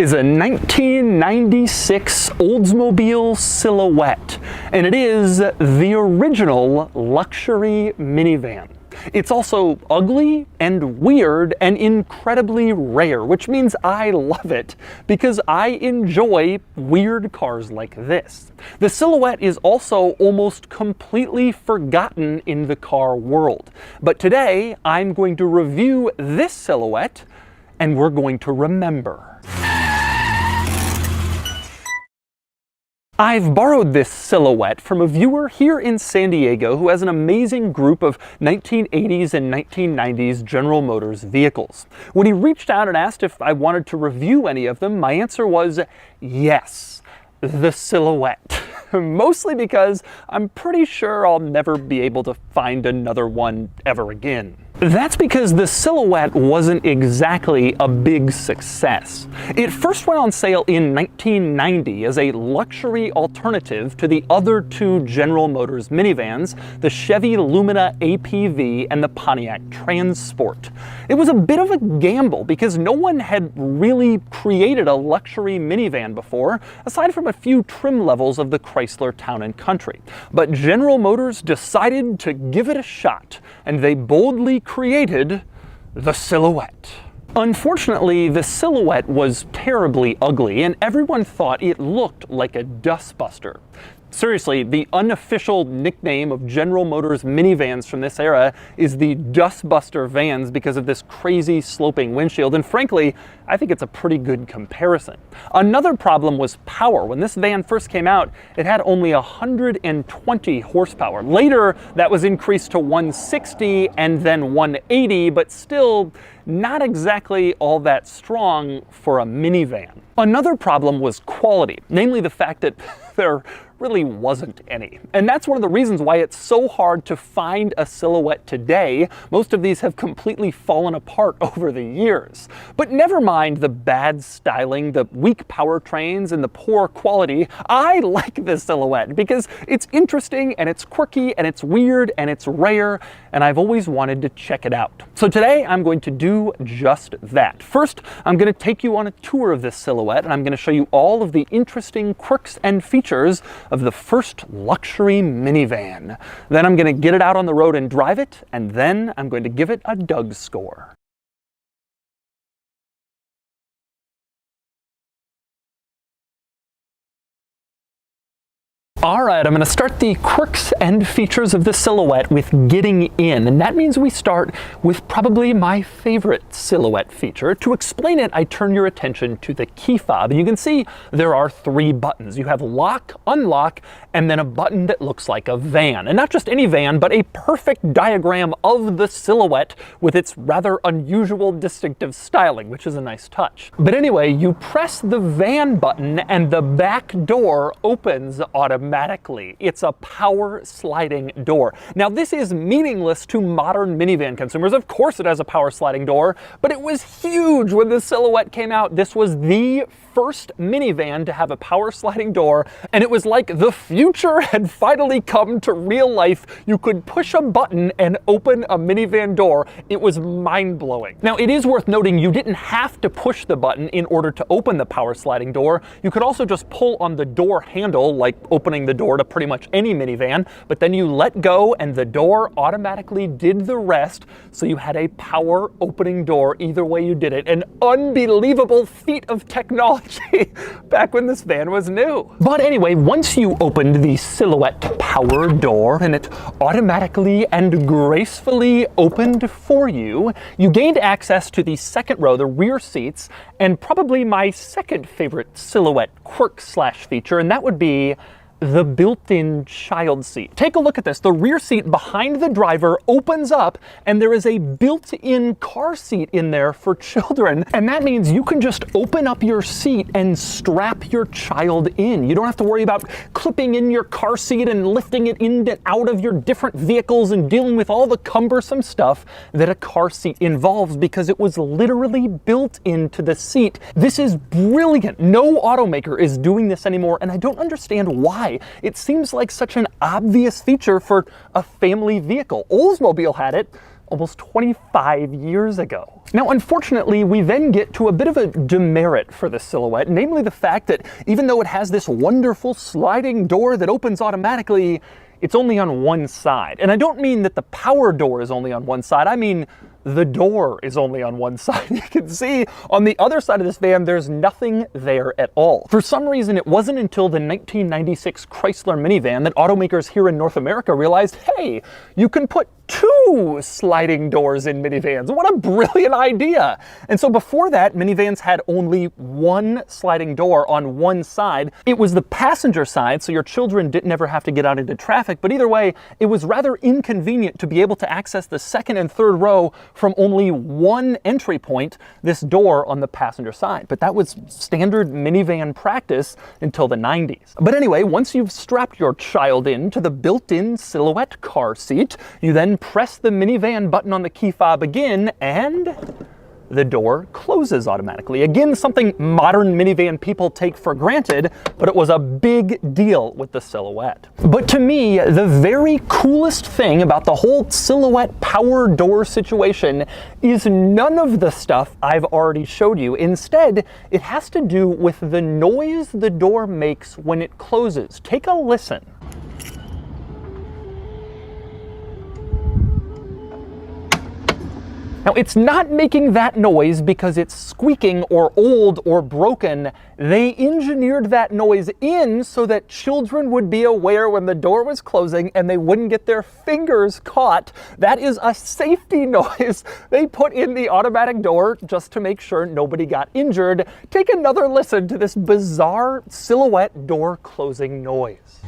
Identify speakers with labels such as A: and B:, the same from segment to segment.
A: is a 1996 Oldsmobile Silhouette, and it is the original luxury minivan. It's also ugly and weird and incredibly rare, which means I love it because I enjoy weird cars like this. The Silhouette is also almost completely forgotten in the car world. But today I'm going to review this Silhouette and we're going to remember. I've borrowed this Silhouette from a viewer here in San Diego who has an amazing group of 1980s and 1990s General Motors vehicles. When he reached out and asked if I wanted to review any of them, my answer was yes, the Silhouette. Mostly because I'm pretty sure I'll never be able to find another one ever again. That's because the Silhouette wasn't exactly a big success. It first went on sale in 1990 as a luxury alternative to the other two General Motors minivans, the Chevy Lumina APV and the Pontiac Transport. It was a bit of a gamble because no one had really created a luxury minivan before, aside from a few trim levels of the Chrysler Town & Country. But General Motors decided to give it a shot, and they boldly created the Silhouette. Unfortunately, the Silhouette was terribly ugly, and everyone thought it looked like a dustbuster. Seriously, the unofficial nickname of General Motors minivans from this era is the Dustbuster vans because of this crazy sloping windshield, and frankly, I think it's a pretty good comparison. Another problem was power. When this van first came out, it had only 120 horsepower. Later, that was increased to 160 and then 180, but still not exactly all that strong for a minivan. Another problem was quality, namely the fact that there really wasn't any. And that's one of the reasons why it's so hard to find a Silhouette today. Most of these have completely fallen apart over the years. But never mind the bad styling, the weak powertrains, and the poor quality. I like this Silhouette because it's interesting and it's quirky and it's weird and it's rare, and I've always wanted to check it out. So today I'm going to do just that. First, I'm going to take you on a tour of this Silhouette, and I'm going to show you all of the interesting quirks and features of the first luxury minivan. Then I'm going to get it out on the road and drive it, and then I'm going to give it a Doug score. Alright, I'm going to start the quirks and features of the Silhouette with getting in, and that means we start with probably my favorite Silhouette feature. To explain it, I turn your attention to the key fob, and you can see there are 3 buttons. You have lock, unlock, and then a button that looks like a van. And not just any van, but a perfect diagram of the Silhouette with its rather unusual distinctive styling, which is a nice touch. But anyway, you press the van button and the back door opens automatically. It's a power sliding door. Now, this is meaningless to modern minivan consumers. Of course it has a power sliding door, but it was huge when the Silhouette came out. This was the first minivan to have a power sliding door, and it was like the future had finally come to real life. You could push a button and open a minivan door. It was mind-blowing. Now, it is worth noting you didn't have to push the button in order to open the power sliding door. You could also just pull on the door handle, like opening the door to pretty much any minivan, but then you let go and the door automatically did the rest, so you had a power opening door either way you did it. An unbelievable feat of technology back when this van was new. But anyway, once you opened the Silhouette power door and it automatically and gracefully opened for you, you gained access to the second row, the rear seats, and probably my second favorite Silhouette quirk/feature, and that would be the built-in child seat. Take a look at this. The rear seat behind the driver opens up, and there is a built-in car seat in there for children. And that means you can just open up your seat and strap your child in. You don't have to worry about clipping in your car seat and lifting it in and out of your different vehicles and dealing with all the cumbersome stuff that a car seat involves, because it was literally built into the seat. This is brilliant. No automaker is doing this anymore, and I don't understand why. It seems like such an obvious feature for a family vehicle. Oldsmobile had it almost 25 years ago. Now, unfortunately, we then get to a bit of a demerit for the Silhouette, namely the fact that even though it has this wonderful sliding door that opens automatically, it's only on one side. And I don't mean that the power door is only on one side, I mean the door is only on one side. You can see on the other side of this van, there's nothing there at all. For some reason, it wasn't until the 1996 Chrysler minivan that automakers here in North America realized, hey, you can put two sliding doors in minivans. What a brilliant idea. And so before that, minivans had only one sliding door on one side. It was the passenger side, so your children didn't ever have to get out into traffic, but either way, it was rather inconvenient to be able to access the second and third row from only one entry point, this door on the passenger side. But that was standard minivan practice until the 90s. But anyway, once you've strapped your child into the built-in Silhouette car seat, you then press the minivan button on the key fob again, and the door closes automatically. Again, something modern minivan people take for granted, but it was a big deal with the Silhouette. But to me, the very coolest thing about the whole Silhouette power door situation is none of the stuff I've already showed you. Instead, it has to do with the noise the door makes when it closes. Take a listen. Now, it's not making that noise because it's squeaking or old or broken. They engineered that noise in so that children would be aware when the door was closing and they wouldn't get their fingers caught. That is a safety noise they put in the automatic door just to make sure nobody got injured. Take another listen to this bizarre Silhouette door closing noise.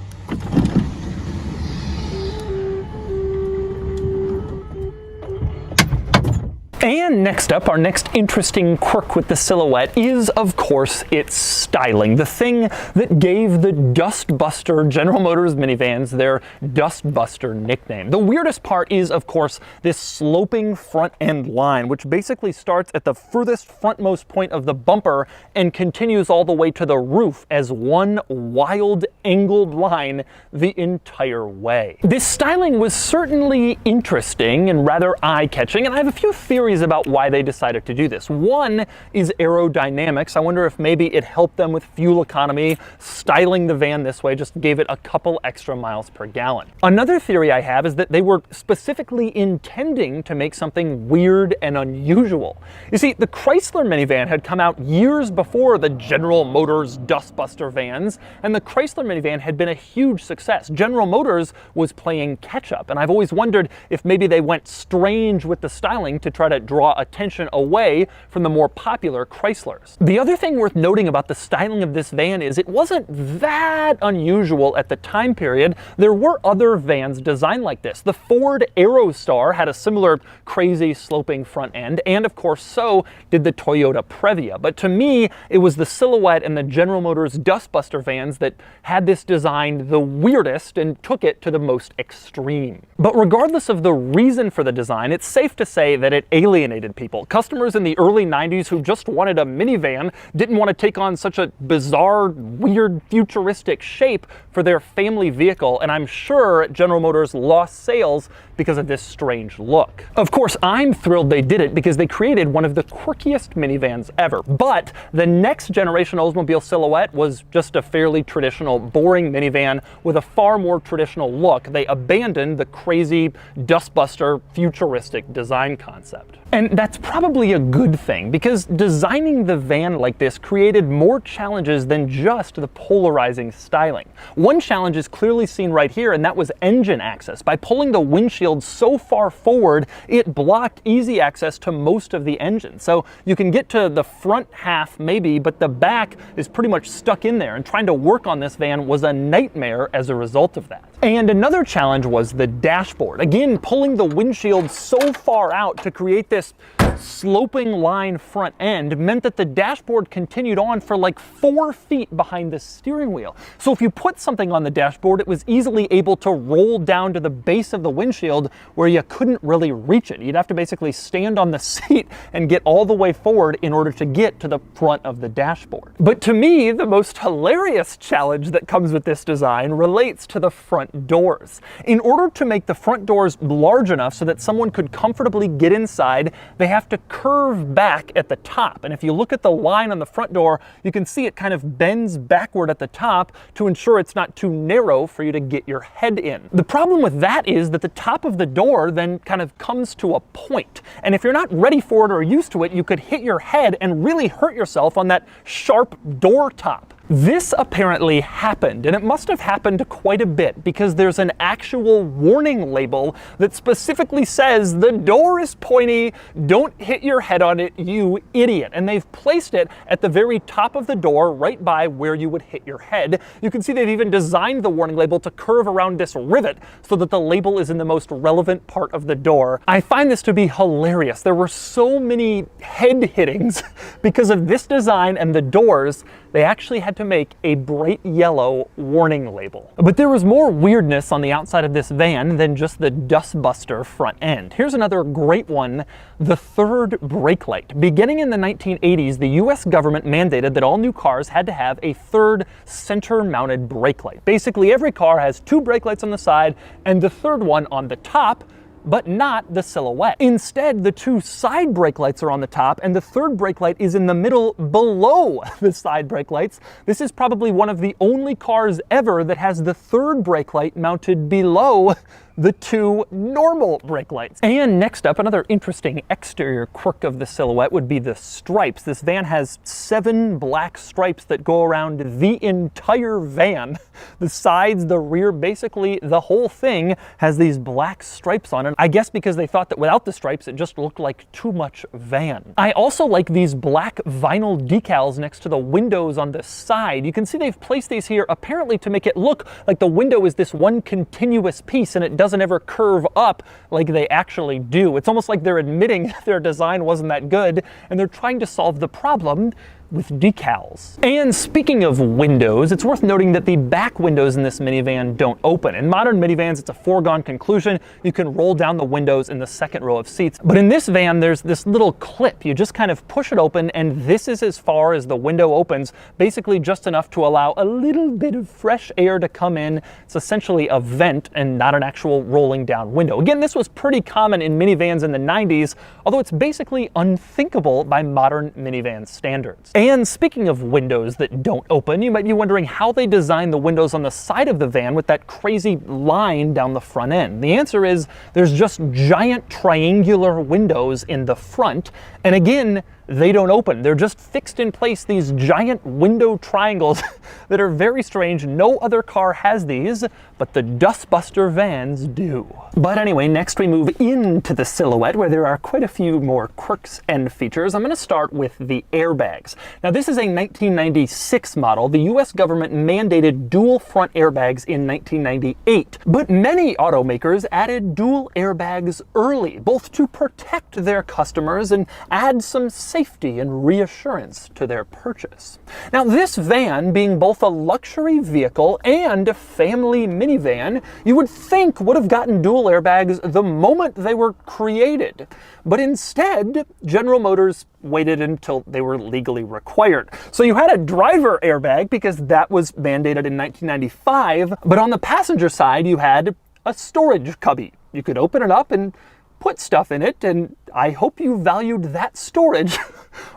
A: And next up, our next interesting quirk with the Silhouette is, of course, its styling. The thing that gave the Dustbuster General Motors minivans their Dustbuster nickname. The weirdest part is, of course, this sloping front end line, which basically starts at the furthest frontmost point of the bumper and continues all the way to the roof as one wild angled line the entire way. This styling was certainly interesting and rather eye-catching, and I have a few theories about why they decided to do this. One is aerodynamics. I wonder if maybe it helped them with fuel economy. Styling the van this way just gave it a couple extra miles per gallon. Another theory I have is that they were specifically intending to make something weird and unusual. You see, the Chrysler minivan had come out years before the General Motors Dustbuster vans, and the Chrysler minivan had been a huge success. General Motors was playing catch up, and I've always wondered if maybe they went strange with the styling to try to draw attention away from the more popular Chryslers. The other thing worth noting about the styling of this van is it wasn't that unusual at the time period. There were other vans designed like this. The Ford Aerostar had a similar crazy sloping front end, and of course so did the Toyota Previa. But to me, it was the Silhouette and the General Motors Dustbuster vans that had this design the weirdest and took it to the most extreme. But regardless of the reason for the design, it's safe to say that it alienated people. Customers in the early 90s who just wanted a minivan didn't want to take on such a bizarre, weird, futuristic shape for their family vehicle, and I'm sure General Motors lost sales because of this strange look. Of course, I'm thrilled they did it because they created one of the quirkiest minivans ever. But the next generation Oldsmobile Silhouette was just a fairly traditional, boring minivan with a far more traditional look. They abandoned the crazy Dustbuster futuristic design concept. And that's probably a good thing, because designing the van like this created more challenges than just the polarizing styling. One challenge is clearly seen right here, and that was engine access. By pulling the windshield so far forward, it blocked easy access to most of the engine. So you can get to the front half maybe, but the back is pretty much stuck in there, and trying to work on this van was a nightmare as a result of that. And another challenge was the dashboard. Again, pulling the windshield so far out to create this this sloping line front end meant that the dashboard continued on for like 4 feet behind the steering wheel. So if you put something on the dashboard, it was easily able to roll down to the base of the windshield where you couldn't really reach it. You'd have to basically stand on the seat and get all the way forward in order to get to the front of the dashboard. But to me, the most hilarious challenge that comes with this design relates to the front doors. In order to make the front doors large enough so that someone could comfortably get inside, they have to curve back at the top. And if you look at the line on the front door, you can see it kind of bends backward at the top to ensure it's not too narrow for you to get your head in. The problem with that is that the top of the door then kind of comes to a point. And if you're not ready for it or used to it, you could hit your head and really hurt yourself on that sharp door top. This apparently happened, and it must have happened quite a bit because there's an actual warning label that specifically says the door is pointy, don't hit your head on it, you idiot. And they've placed it at the very top of the door right by where you would hit your head. You can see they've even designed the warning label to curve around this rivet so that the label is in the most relevant part of the door. I find this to be hilarious. There were so many head hittings because of this design and the doors. They actually had to make a bright yellow warning label. But there was more weirdness on the outside of this van than just the dustbuster front end. Here's another great one, the third brake light. Beginning in the 1980s, the US government mandated that all new cars had to have a third center-mounted brake light. Basically, every car has 2 brake lights on the side and the third one on the top, but not the Silhouette. Instead, the 2 side brake lights are on the top and the third brake light is in the middle below the side brake lights. This is probably one of the only cars ever that has the third brake light mounted below the 2 normal brake lights. And next up, another interesting exterior quirk of the Silhouette would be the stripes. This van has 7 black stripes that go around the entire van. The sides, the rear, basically the whole thing has these black stripes on it. I guess because they thought that without the stripes, it just looked like too much van. I also like these black vinyl decals next to the windows on the side. You can see they've placed these here apparently to make it look like the window is this one continuous piece and it doesn't ever curve up like they actually do. It's almost like they're admitting their design wasn't that good and they're trying to solve the problem with decals. And speaking of windows, it's worth noting that the back windows in this minivan don't open. In modern minivans, it's a foregone conclusion. You can roll down the windows in the second row of seats. But in this van, there's this little clip. You just kind of push it open, and this is as far as the window opens, basically just enough to allow a little bit of fresh air to come in. It's essentially a vent and not an actual rolling down window. Again, this was pretty common in minivans in the 90s, although it's basically unthinkable by modern minivan standards. And speaking of windows that don't open, you might be wondering how they designed the windows on the side of the van with that crazy line down the front end. The answer is there's just giant triangular windows in the front, and again, they don't open. They're just fixed in place, these giant window triangles that are very strange. No other car has these, but the dustbuster vans do. But anyway, next we move into the Silhouette, where there are quite a few more quirks and features. I'm going to start with the airbags. Now, this is a 1996 model. The US government mandated dual front airbags in 1998, but many automakers added dual airbags early, both to protect their customers and add some safety and reassurance to their purchase. Now, this van, being both a luxury vehicle and a family minivan, you would think would have gotten dual airbags the moment they were created. But instead, General Motors waited until they were legally required. So you had a driver airbag because that was mandated in 1995, but on the passenger side, you had a storage cubby. You could open it up and put stuff in it, and I hope you valued that storage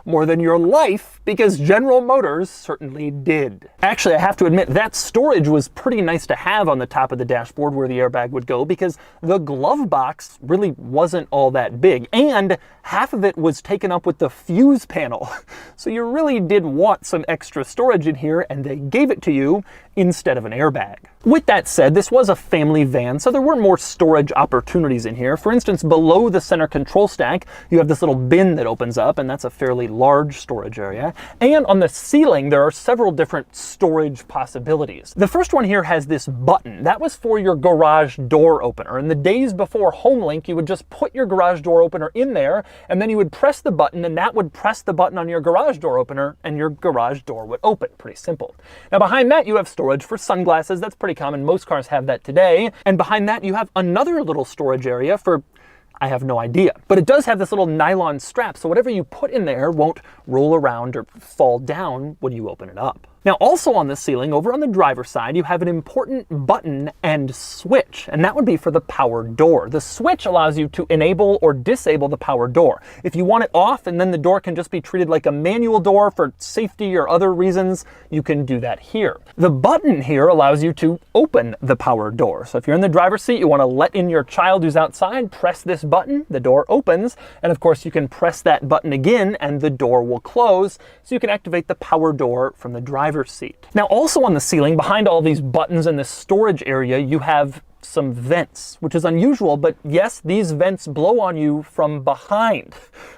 A: more than your life, because General Motors certainly did. Actually, I have to admit, that storage was pretty nice to have on the top of the dashboard where the airbag would go, because the glove box really wasn't all that big, and half of it was taken up with the fuse panel. So you really did want some extra storage in here, and they gave it to you instead of an airbag. With that said, this was a family van, so there were more storage opportunities in here. For instance, below the center control stack, stack, you have this little bin that opens up, and that's a fairly large storage area. And on the ceiling, there are several different storage possibilities. The first one here has this button. That was for your garage door opener. In the days before HomeLink, you would just put your garage door opener in there, and then you would press the button, and that would press the button on your garage door opener, and your garage door would open. Pretty simple. Now behind that, you have storage for sunglasses. That's pretty common. Most cars have that today. And behind that, you have another little storage area for, I have no idea. But it does have this little nylon strap, so whatever you put in there won't roll around or fall down when you open it up. Now also on the ceiling, over on the driver's side, you have an important button and switch, and that would be for the power door. The switch allows you to enable or disable the power door. If you want it off and then the door can just be treated like a manual door for safety or other reasons, you can do that here. The button here allows you to open the power door. So if you're in the driver's seat, you want to let in your child who's outside, press this button, the door opens, and of course you can press that button again and the door will close, so you can activate the power door from the driver's seat. Now also on the ceiling, behind all these buttons in this storage area, you have some vents, which is unusual, but yes, these vents blow on you from behind.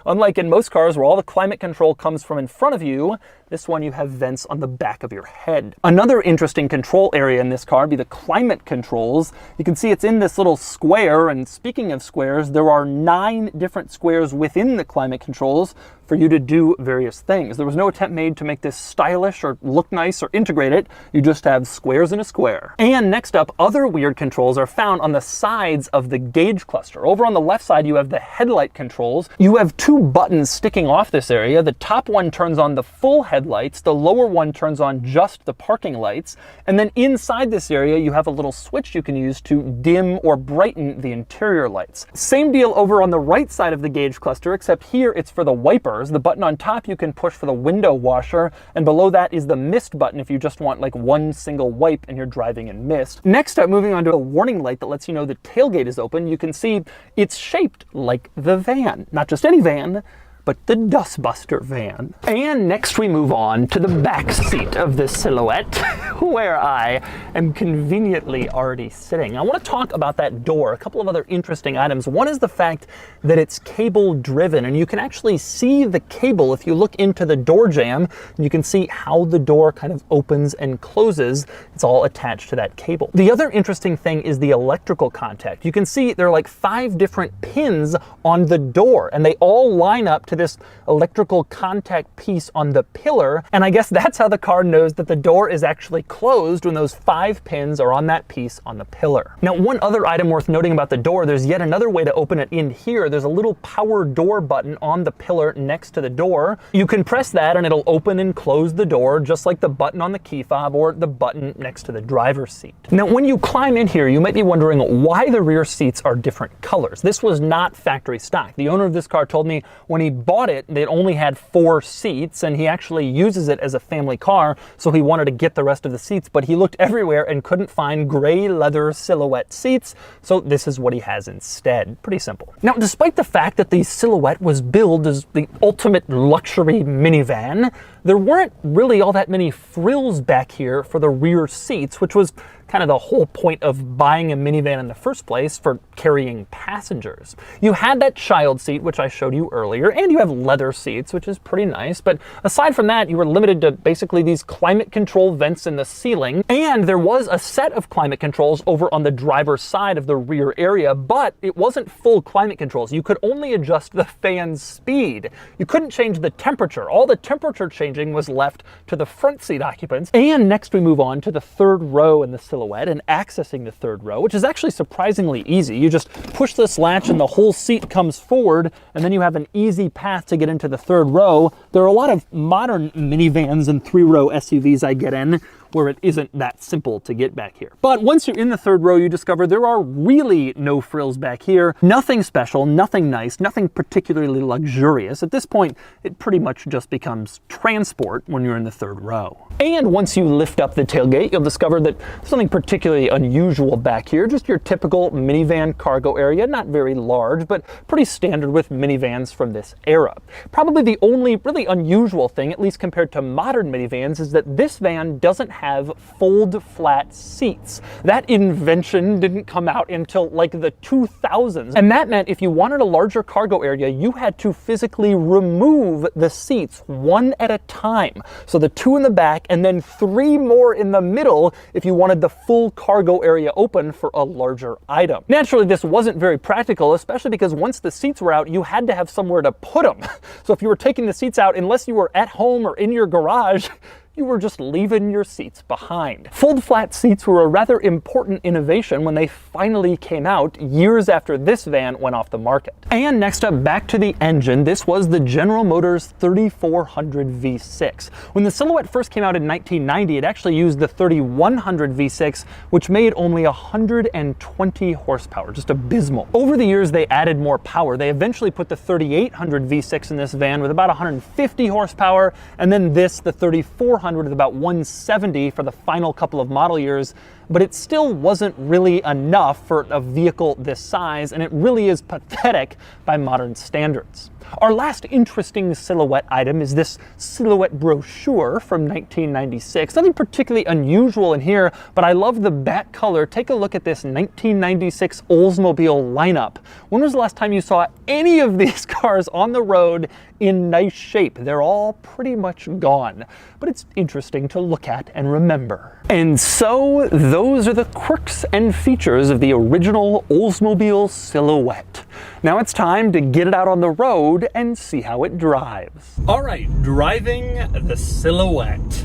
A: Unlike in most cars where all the climate control comes from in front of you, this one you have vents on the back of your head. Another interesting control area in this car would be the climate controls. You can see it's in this little square, and speaking of squares, there are 9 different squares within the climate controls for you to do various things. There was no attempt made to make this stylish or look nice or integrate it. You just have squares in a square. And next up, other weird controls are found on the sides of the gauge cluster. Over on the left side, you have the headlight controls. You have 2 buttons sticking off this area. The top one turns on the full headlights. The lower one turns on just the parking lights. And then inside this area, you have a little switch you can use to dim or brighten the interior lights. Same deal over on the right side of the gauge cluster, except here it's for the wipers. The button on top you can push for the window washer, and below that is the mist button if you just want like one single wipe and you're driving in mist. Next up, moving on to a warning light that lets you know the tailgate is open, you can see it's shaped like the van. Not just any van, but the Dustbuster van. And next we move on to the back seat of this Silhouette, where I am conveniently already sitting. I want to talk about that door, a couple of other interesting items. One is the fact that it's cable driven, and you can actually see the cable if you look into the door jamb, and you can see how the door kind of opens and closes. It's all attached to that cable. The other interesting thing is the electrical contact. You can see there are like 5 different pins on the door, and they all line up to this electrical contact piece on the pillar, and I guess that's how the car knows that the door is actually closed, when those 5 pins are on that piece on the pillar. Now, one other item worth noting about the door, there's yet another way to open it in here. There's a little power door button on the pillar next to the door. You can press that and it'll open and close the door, just like the button on the key fob or the button next to the driver's seat. Now, when you climb in here, you might be wondering why the rear seats are different colors. This was not factory stock. The owner of this car told me when he bought it only had 4 seats, and he actually uses it as a family car, so he wanted to get the rest of the seats, but he looked everywhere and couldn't find gray leather Silhouette seats, so this is what he has instead. Pretty simple. Now, despite the fact that the Silhouette was billed as the ultimate luxury minivan, there weren't really all that many frills back here for the rear seats, which was kind of the whole point of buying a minivan in the first place, for carrying passengers. You had that child seat, which I showed you earlier, and you have leather seats, which is pretty nice, but aside from that, you were limited to basically these climate control vents in the ceiling, and there was a set of climate controls over on the driver's side of the rear area, but it wasn't full climate controls. You could only adjust the fan's speed. You couldn't change the temperature. All the temperature changing was left to the front seat occupants. And next we move on to the 3rd row in the Silhouette and accessing the 3rd row, which is actually surprisingly easy. You just push this latch and the whole seat comes forward, and then you have an easy path to get into the 3rd row. There are a lot of modern minivans and 3-row SUVs I get in where it isn't that simple to get back here. But once you're in the 3rd row, you discover there are really no frills back here. Nothing special, nothing nice, nothing particularly luxurious. At this point, it pretty much just becomes transport when you're in the 3rd row. And once you lift up the tailgate, you'll discover that there's something particularly unusual back here. Just your typical minivan cargo area, not very large, but pretty standard with minivans from this era. Probably the only really unusual thing, at least compared to modern minivans, is that this van doesn't have fold flat seats. That invention didn't come out until like the 2000s. And that meant if you wanted a larger cargo area, you had to physically remove the seats one at a time. So the 2 in the back and then 3 more in the middle if you wanted the full cargo area open for a larger item. Naturally, this wasn't very practical, especially because once the seats were out, you had to have somewhere to put them. So if you were taking the seats out, unless you were at home or in your garage, you were just leaving your seats behind. Fold flat seats were a rather important innovation when they finally came out years after this van went off the market. And next up, back to the engine, this was the General Motors 3400 V6. When the Silhouette first came out in 1990, it actually used the 3100 V6, which made only 120 horsepower, just abysmal. Over the years, they added more power. They eventually put the 3800 V6 in this van with about 150 horsepower, and then this, the 3400 with about 170 for the final couple of model years, but it still wasn't really enough for a vehicle this size, and it really is pathetic by modern standards. Our last interesting Silhouette item is this Silhouette brochure from 1996. Nothing particularly unusual in here, but I love the back color. Take a look at this 1996 Oldsmobile lineup. When was the last time you saw any of these cars on the road in nice shape? They're all pretty much gone, but it's interesting to look at and remember. And so those are the quirks and features of the original Oldsmobile Silhouette. Now it's time to get it out on the road and see how it drives. All right, driving the Silhouette.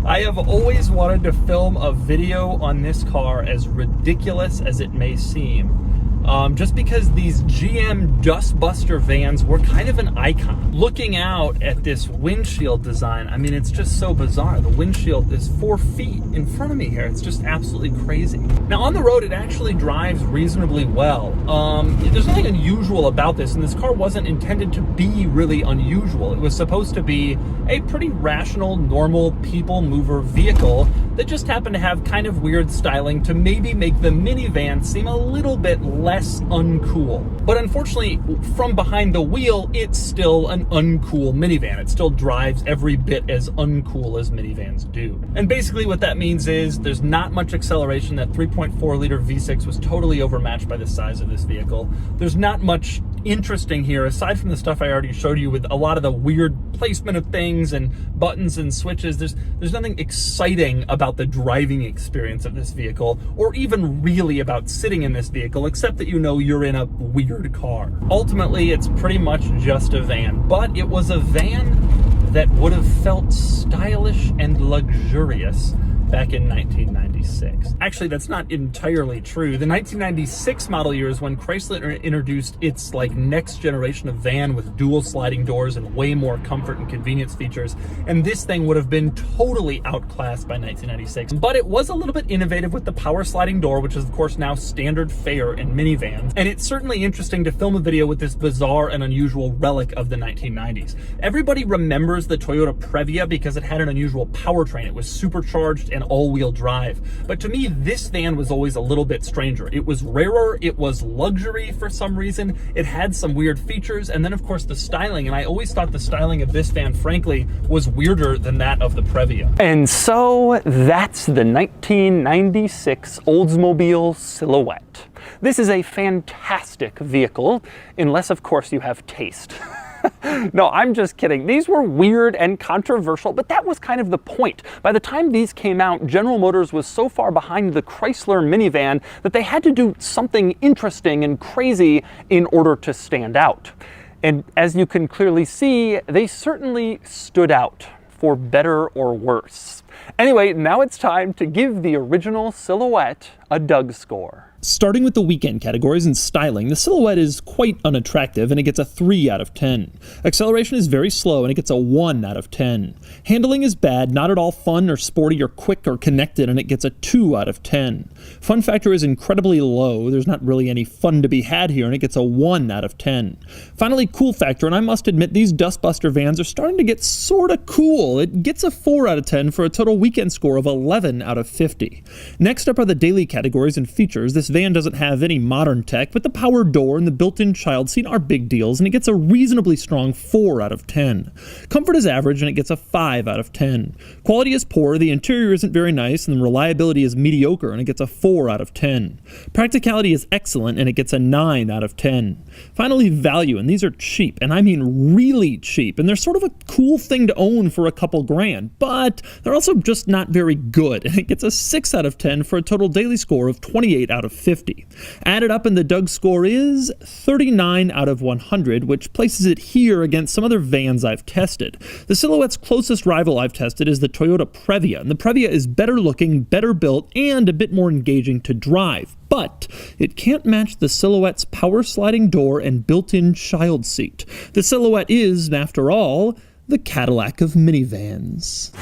A: I have always wanted to film a video on this car, as ridiculous as it may seem. Just because these GM Dustbuster vans were kind of an icon. Looking out at this windshield design, I mean, it's just so bizarre. The windshield is 4 feet in front of me here. It's just absolutely crazy. Now on the road, it actually drives reasonably well. There's nothing unusual about this, and this car wasn't intended to be really unusual. It was supposed to be a pretty rational, normal people mover vehicle that just happened to have kind of weird styling to maybe make the minivan seem a little bit less uncool. But unfortunately, from behind the wheel, it's still an uncool minivan. It still drives every bit as uncool as minivans do. And basically what that means is there's not much acceleration. That 3.4 liter V6 was totally overmatched by the size of this vehicle. There's not much interesting here, aside from the stuff I already showed you with a lot of the weird placement of things and buttons and switches. There's nothing exciting about the driving experience of this vehicle, or even really about sitting in this vehicle, except that you know you're in a weird car. Ultimately, it's pretty much just a van, but it was a van that would have felt stylish and luxurious back in 1996. Actually, that's not entirely true. The 1996 model year is when Chrysler introduced its next generation of van with dual sliding doors and way more comfort and convenience features, and this thing would have been totally outclassed by 1996. But it was a little bit innovative with the power sliding door, which is of course now standard fare in minivans, and it's certainly interesting to film a video with this bizarre and unusual relic of the 1990s. Everybody remembers the Toyota Previa because it had an unusual powertrain. It was supercharged and all-wheel drive. But to me, this van was always a little bit stranger. It was rarer, it was luxury for some reason, it had some weird features, and then of course the styling, and I always thought the styling of this van, frankly, was weirder than that of the Previa. And so that's the 1996 Oldsmobile Silhouette. This is a fantastic vehicle, unless of course you have taste. No, I'm just kidding. These were weird and controversial, but that was kind of the point. By the time these came out, General Motors was so far behind the Chrysler minivan that they had to do something interesting and crazy in order to stand out. And as you can clearly see, they certainly stood out, for better or worse. Anyway, now it's time to give the original Silhouette a Doug score. Starting with the weekend categories and styling, the Silhouette is quite unattractive and it gets a 3 out of 10. Acceleration is very slow and it gets a 1 out of 10. Handling is bad, not at all fun or sporty or quick or connected, and it gets a 2 out of 10. Fun factor is incredibly low, there's not really any fun to be had here, and it gets a 1 out of 10. Finally, cool factor, and I must admit these Dustbuster vans are starting to get sorta cool. It gets a 4 out of 10 for a total total weekend score of 11 out of 50. Next up are the daily categories and features. This van doesn't have any modern tech, but the power door and the built-in child seat are big deals, and it gets a reasonably strong 4 out of 10. Comfort is average, and it gets a 5 out of 10. Quality is poor, the interior isn't very nice, and the reliability is mediocre, and it gets a 4 out of 10. Practicality is excellent, and it gets a 9 out of 10. Finally, value, and these are cheap, and I mean really cheap, and they're sort of a cool thing to own for a couple grand, but they're also just not very good, and it gets a 6 out of 10 for a total daily score of 28 out of 50. Added up, and the Doug score is 39 out of 100, which places it here against some other vans I've tested. The Silhouette's closest rival I've tested is the Toyota Previa, and the Previa is better looking, better built, and a bit more engaging to drive. But it can't match the Silhouette's power sliding door and built-in child seat. The Silhouette is, after all, the Cadillac of minivans.